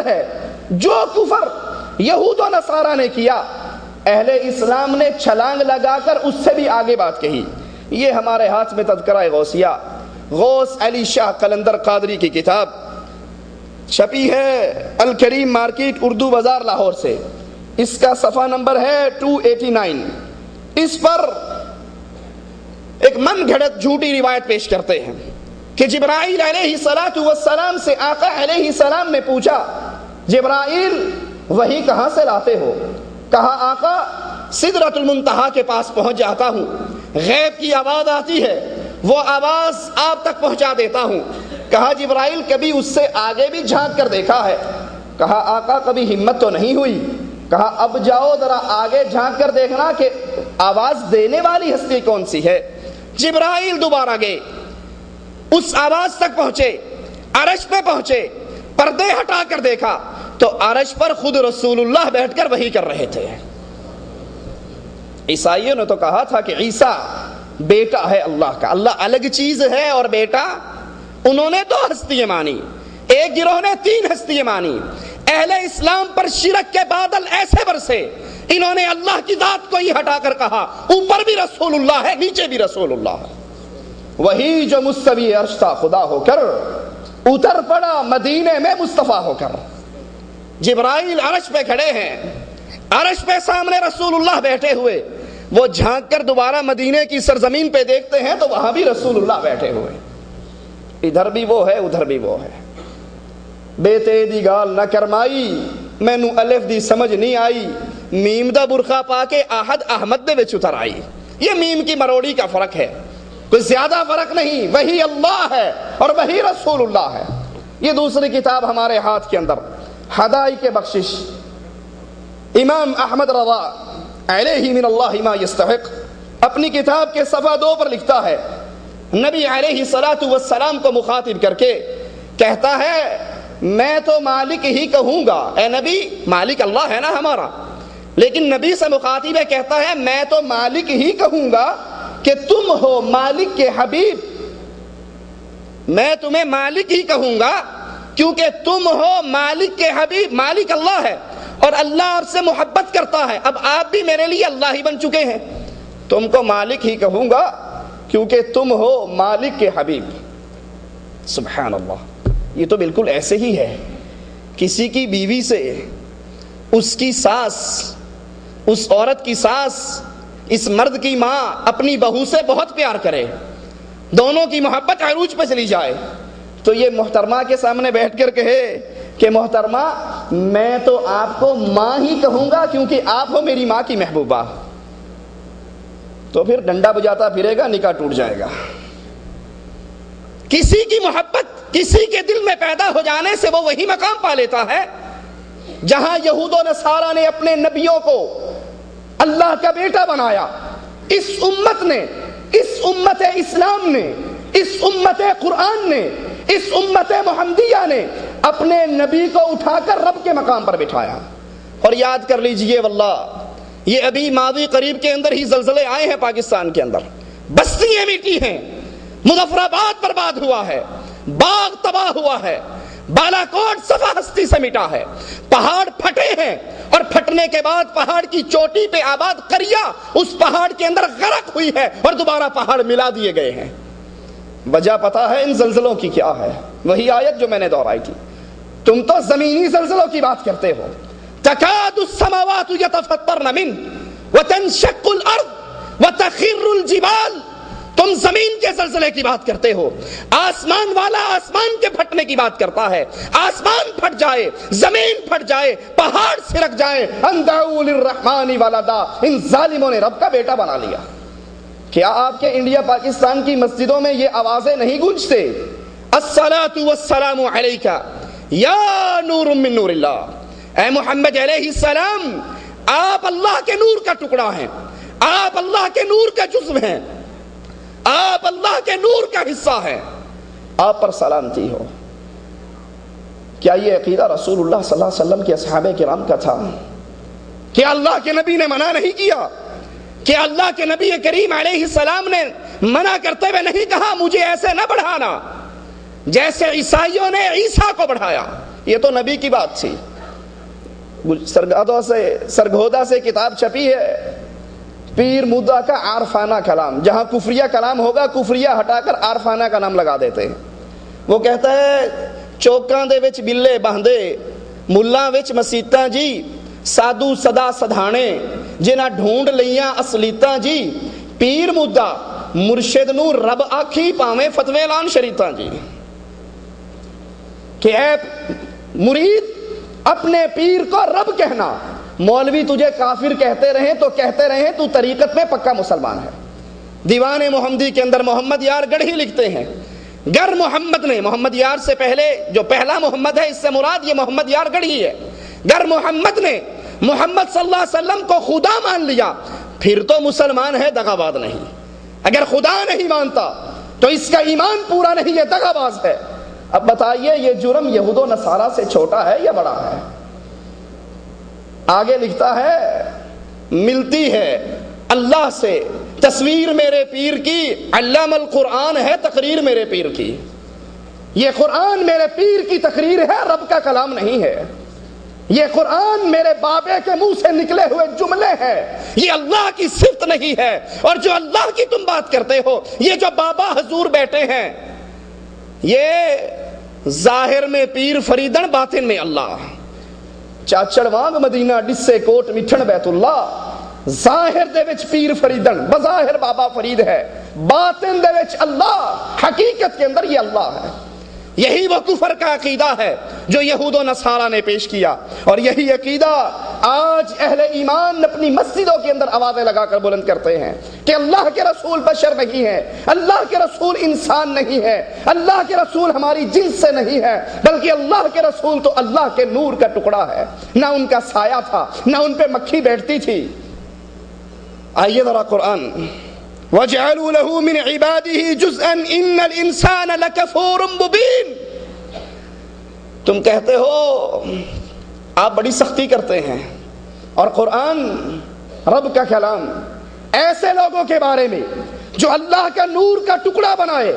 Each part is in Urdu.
ہے جو کفر یہود و نصارہ نے کیا، اہل اسلام نے چھلانگ لگا کر اس سے بھی آگے بات کہی۔ یہ ہمارے ہاتھ میں تذکرہ غوثیہ، غوث علی شاہ قلندر قادری کی کتاب چھپی ہے الکریم مارکیٹ اردو بازار لاہور سے، اس کا صفحہ نمبر ہے 289۔ اس پر ایک من گھڑت جھوٹی روایت پیش کرتے ہیں کہ جبرائیل علیہ السلام سے آقا علیہ السلام نے پوچھا، جبرائیل وحی کہاں سے لاتے ہو؟ کہا آقا سدرۃ المنتہا کے پاس پہنچ جاتا ہوں، غیب کی آواز آتی ہے، وہ آواز آپ تک پہنچا دیتا ہوں۔ کہا جبرائیل کبھی اس سے آگے بھی جھانک کر دیکھا ہے؟ کہا آقا کبھی ہمت تو نہیں ہوئی۔ کہا اب جاؤ ذرا آگے جھانک کر دیکھنا کہ آواز دینے والی ہستی کون سی ہے۔ جبرائیل دوبارہ گئے، اس آواز تک پہنچے، عرش پہ پہنچے، پردے ہٹا کر دیکھا تو عرش پر خود رسول اللہ بیٹھ کر وحی کر رہے تھے۔ عیسائیوں نے تو کہا تھا کہ عیسیٰ بیٹا ہے اللہ کا، اللہ الگ چیز ہے اور بیٹا، انہوں نے دو ہستیاں مانی، ایک گروہ نے تین ہستیاں مانی۔ اہل اسلام پر شرک کے بادل ایسے برسے، انہوں نے اللہ کی ذات کو ہی ہٹا کر کہا اوپر بھی رسول اللہ ہے نیچے بھی رسول اللہ ہے۔ وہی جو مستوی عرش تھا خدا ہو کر اتر پڑا مدینے میں مصطفیٰ ہو کر۔ جبرائیل عرش پہ کھڑے ہیں، عرش پہ سامنے رسول اللہ بیٹھے ہوئے، وہ جھانک کر دوبارہ مدینے کی سرزمین پہ دیکھتے ہیں تو وہاں بھی رسول اللہ بیٹھے ہوئے، ادھر بھی وہ ہے ادھر بھی وہ ہے۔ بیٹے دی گال نہ کرمائی مینو الف دی سمجھ نہیں آئی، میم دا برخا پا کے آہد احمد دے وچ اتر آئی۔ یہ میم کی مروڑی کا فرق ہے، کوئی زیادہ فرق نہیں، وہی اللہ ہے اور وہی رسول اللہ ہے۔ یہ دوسری کتاب ہمارے ہاتھ کے اندر ہدائق بخشش، امام احمد رضا علیہ من اللہ ما یستحق اپنی کتاب کے صفحہ 2 پر لکھتا ہے، نبی علیہ السلام کو مخاطب کر کے کہتا ہے میں تو مالک ہی کہوں گا، اے نبی مالک اللہ ہے نا ہمارا، لیکن نبی سے مخاطب ہے کہتا ہے میں تو مالک ہی کہوں گا کہ تم ہو مالک کے حبیب، میں تمہیں مالک ہی کہوں گا کیونکہ تم ہو مالک کے حبیب۔ مالک اللہ ہے اور اللہ آپ سے محبت کرتا ہے، اب آپ بھی میرے لیے اللہ ہی بن چکے ہیں، تم کو مالک ہی کہوں گا کیونکہ تم ہو مالک کے حبیب۔ سبحان اللہ، یہ تو بالکل ایسے ہی ہے، کسی کی بیوی سے اس کی ساس، اس عورت کی ساس، اس مرد کی ماں اپنی بہو سے بہت پیار کرے، دونوں کی محبت عروج پہ چلی جائے تو یہ محترمہ کے سامنے بیٹھ کر کہے کہ محترمہ میں تو آپ کو ماں ہی کہوں گا کیونکہ آپ ہو میری ماں کی محبوبہ، تو پھر ڈنڈا بجاتا پھرے گا، نکاح ٹوٹ جائے گا۔ کسی کی محبت کسی کے دل میں پیدا ہو جانے سے وہ وہی مقام پا لیتا ہے جہاں یہود و نصارہ نے اپنے نبیوں کو اللہ کا بیٹا بنایا۔ اس امت نے، اس امت اسلام نے، اس امت قرآن نے، اس امت محمدیہ نے اپنے نبی کو اٹھا کر رب کے مقام پر بٹھایا۔ اور یاد کر لیجئے واللہ یہ ابھی ماضی قریب کے اندر ہی زلزلے آئے ہیں پاکستان کے اندر، بستیاں مٹی ہیں، مظفر آباد برباد ہوا ہے، باغ تباہ ہوا ہے، بالا کوٹ صفا ہستی سے مٹا ہے، پہاڑ پھٹے ہیں اور پھٹنے کے بعد پہاڑ کی چوٹی پہ آباد قریہ اس پہاڑ کے اندر غرق ہوئی ہے اور دوبارہ پہاڑ ملا دیے گئے ہیں۔ وجہ پتا ہے ان زلزلوں کی کیا ہے؟ وہی آیت جو میں نے دہرائی تھی۔ تم تو زمینی زلزلوں کی بات کرتے ہو، تکاد السماوات یتفطرن منہ وتنشق الارض وتخر الجبال، تم زمین کے زلزلے کی بات کرتے ہو، آسمان والا آسمان کے پھٹنے کی بات کرتا ہے، آسمان پھٹ جائے، زمین پھٹ جائے، پہاڑ سرک جائے، ان دعوا للرحمن ولدا، ان ظالموں نے رب کا بیٹا بنا لیا۔ کیا آپ کے انڈیا پاکستان کی مسجدوں میں یہ آوازیں نہیں گونجتے؟ الصلاۃ والسلام علیک یا نور من نور اللہ، اے محمد علیہ السلام آپ اللہ کے نور کا ٹکڑا ہیں، آپ اللہ کے نور کا جزو ہیں، آپ اللہ کے نور کا حصہ ہیں، آپ پر سلامتی ہو۔ کیا یہ عقیدہ رسول اللہ صلی اللہ علیہ وسلم کے اصحاب کرام کا تھا؟ کیا اللہ کے نبی نے منع نہیں کیا؟ کہ اللہ کے نبی کریم علیہ السلام نے منع کرتے ہوئے نہیں کہا مجھے ایسے نہ بڑھانا جیسے عیسائیوں نے عیسیٰ کو بڑھایا، یہ تو نبی کی بات تھی. سرگودا سے کتاب چھپی ہے پیر مدعا کا عارفانہ کلام. جہاں کفریہ کلام ہوگا کفریہ ہٹا کر عارفانہ کا نام لگا دیتے ہیں. وہ کہتا ہے چوکاں دے وچ بلے باندھے ملاں وچ مسیتاں جی سادو صدا سدھانے جنہاں ڈھونڈ لیاں اصلیتاں جی پیر مدعا مرشد نو رب آکھی پاویں فتوے لان شریطاں جی. کہ اے مرید اپنے پیر کو رب کہنا, مولوی تجھے کافر کہتے رہیں تو کہتے رہیں, تو طریقت میں پکا مسلمان ہے. دیوان محمدی کے اندر محمد یار گڑھی لکھتے ہیں گر محمد نے, محمد یار سے پہلے جو پہلا محمد ہے اس سے مراد یہ محمد یار گڑھی ہے, گر محمد نے محمد صلی اللہ علیہ وسلم کو خدا مان لیا پھر تو مسلمان ہے, دغاباز نہیں. اگر خدا نہیں مانتا تو اس کا ایمان پورا نہیں ہے, دغاباز ہے. اب بتائیے یہ جرم یہود و نصارہ سے چھوٹا ہے یا بڑا ہے؟ آگے لکھتا ہے ملتی ہے اللہ سے تصویر میرے پیر کی, علام القرآن ہے تقریر میرے پیر کی. یہ قرآن میرے پیر کی تقریر ہے, رب کا کلام نہیں ہے. یہ قرآن میرے بابے کے منہ سے نکلے ہوئے جملے ہیں, یہ اللہ کی صفت نہیں ہے. اور جو اللہ کی تم بات کرتے ہو, یہ جو بابا حضور بیٹھے ہیں یہ ظاہر میں پیر فریدن باطن میں اللہ. چاچڑ وانگ مدینہ ڈسے کوٹ مٹھن بیت اللہ, ظاہر دے وچ پیر فریدن بظاہر بابا فرید ہے, باطن دے وچ اللہ, حقیقت کے اندر یہ اللہ ہے. یہی وہ کفر کا عقیدہ ہے جو یہود و نصارہ نے پیش کیا, اور یہی عقیدہ آج اہل ایمان اپنی مسجدوں کے اندر آوازیں لگا کر بلند کرتے ہیں کہ اللہ کے رسول بشر نہیں ہے, اللہ کے رسول انسان نہیں ہے, اللہ کے رسول ہماری جنس سے نہیں ہے, بلکہ اللہ کے رسول تو اللہ کے نور کا ٹکڑا ہے. نہ ان کا سایہ تھا, نہ ان پہ مکھی بیٹھتی تھی. آئیے ذرا قرآن, وَجْعَلُوا لَهُ مِنْ عِبَادِهِ جُزْءًا إِنَّ الْإِنسَانَ لَكَفُورٌ مُبِينٌ. تم کہتے ہو آپ بڑی سختی کرتے ہیں, اور قرآن رب کا کلام ایسے لوگوں کے بارے میں جو اللہ کا نور کا ٹکڑا بنائے,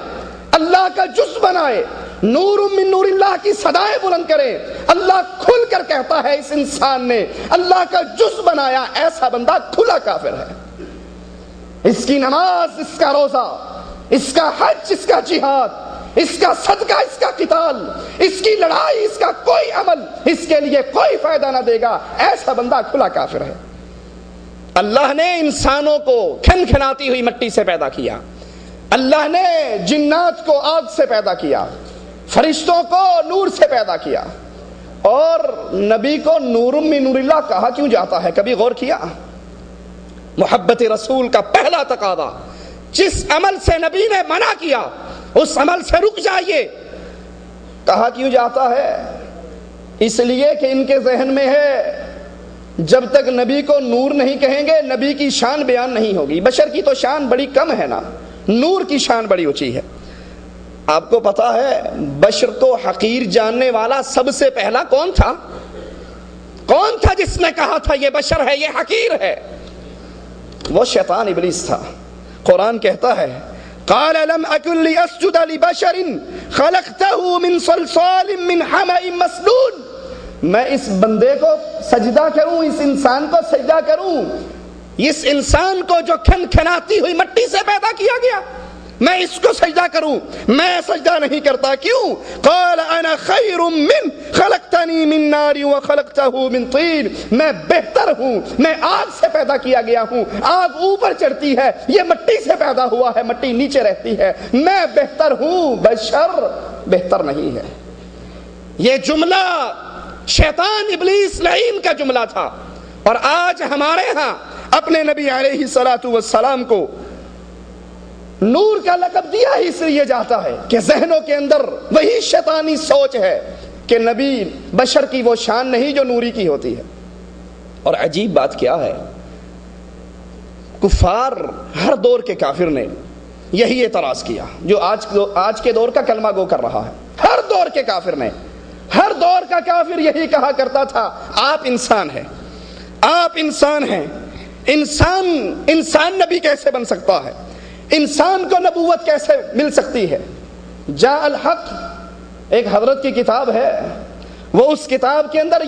اللہ کا جز بنائے, نور من نور اللہ کی صدائیں بلند کرے. اللہ کھل کر کہتا ہے اس انسان نے اللہ کا جز بنایا, ایسا بندہ کھلا کافر ہے. اس کی نماز, اس کا روزہ, اس کا حج, اس کا جہاد, اس کا صدقہ, اس کا قتال, اس کی لڑائی, اس کا کوئی عمل اس کے لیے کوئی فائدہ نہ دے گا, ایسا بندہ کھلا کافر ہے. اللہ نے انسانوں کو کھنکھناتی ہوئی مٹی سے پیدا کیا, اللہ نے جنات کو آگ سے پیدا کیا, فرشتوں کو نور سے پیدا کیا, اور نبی کو نور من نور اللہ کہا کیوں جاتا ہے؟ کبھی غور کیا؟ محبت رسول کا پہلا تقاضا, جس عمل سے نبی نے منع کیا اس عمل سے رک جائیے, کہا کیوں جاتا ہے؟ اس لیے کہ ان کے ذہن میں ہے جب تک نبی کو نور نہیں کہیں گے نبی کی شان بیان نہیں ہوگی. بشر کی تو شان بڑی کم ہے نا, نور کی شان بڑی اونچی ہے. آپ کو پتا ہے بشر کو حقیر جاننے والا سب سے پہلا کون تھا؟ کون تھا جس نے کہا تھا یہ بشر ہے, یہ حقیر ہے؟ وہ شیطان ابلیس تھا. قرآن کہتا ہے قال لم اکن لاسجد لبشر خلقته من صلصال من حمأ مسنون. میں اس بندے کو سجدہ کروں, اس انسان کو سجدہ کروں, اس انسان کو جو کھنکھناتی ہوئی مٹی سے پیدا کیا گیا, میں اس کو سجدہ کروں؟ میں سجدہ نہیں کرتا. کیوں؟ قال انا خیر من خلقتنی من نار وخلقته من طین. میں بہتر ہوں, میں آگ سے پیدا کیا گیا ہوں, آگ اوپر چڑھتی ہے, یہ مٹی سے پیدا ہوا ہے, مٹی نیچے رہتی ہے. میں بہتر ہوں, بشر بہتر نہیں ہے. یہ جملہ شیطان ابلیس لعین کا جملہ تھا, اور آج ہمارے ہاں اپنے نبی علیہ الصلوۃ والسلام کو نور کا لقب دیا ہی اس لیے جاتا ہے کہ ذہنوں کے اندر وہی شیطانی سوچ ہے کہ نبی بشر کی وہ شان نہیں جو نوری کی ہوتی ہے. اور عجیب بات کیا ہے, کفار ہر دور کے کافر نے یہی اعتراض کیا جو آج کے دور کا کلمہ گو کر رہا ہے. ہر دور کے کافر نے, ہر دور کا کافر یہی کہا کرتا تھا آپ انسان ہیں, آپ انسان ہیں. انسان نبی کیسے بن سکتا ہے؟ انسان کو نبوت کیسے مل سکتی ہے؟ جاء الحق, ایک حضرت کی کتاب ہے, وہ اس کتاب کے اندر